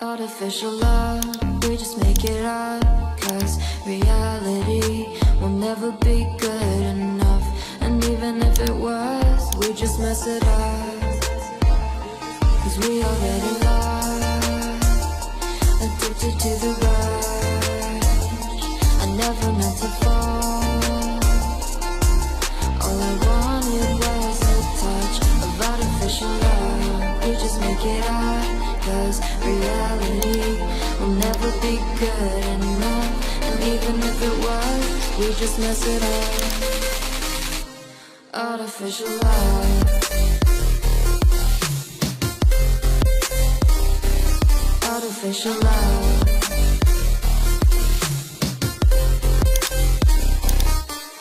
Artificial love, we just make it up, 'cause reality will never be good enough. And even if it was, we just mess it up, 'cause we already lost, addicted to the rush. I never meant to fall, all I wanted was a touch of artificial love. We just make it up, 'cause reality will never be good enough. And even if it was, we just mess it up. Artificial love, artificial love,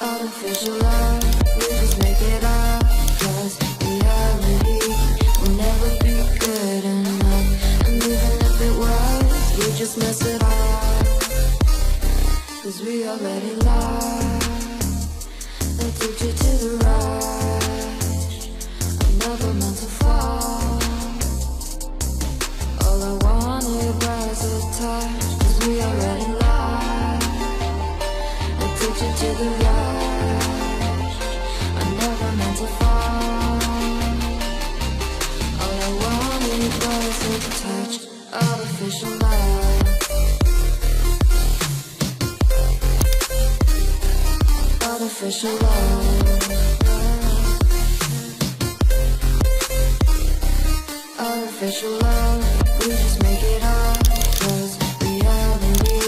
artificial love. We just make it up, 'cause reality will never be good enough. And even if it was, we just mess it up, 'cause we already lost, addicted to the rush. I never meant to fall, all I wanted was a touch, 'cause we already lost, addicted to the rush. I never meant to fall, all I wanted was a touch. Artificial love, artificial love, artificial love. We just make it up, 'cause reality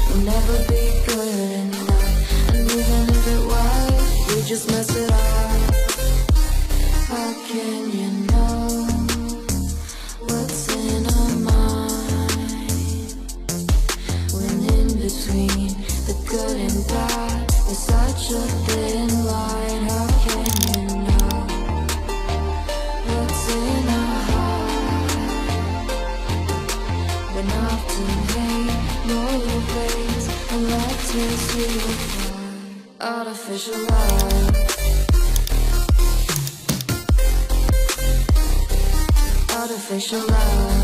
will never be good enough. And even if it was, we just mess it up. How can you know what's in our mind, when in between the good and bad there's such a thin line? How can you know what's in our heart, when often hate motivates and lets us feel apart? Artificial love, artificial love,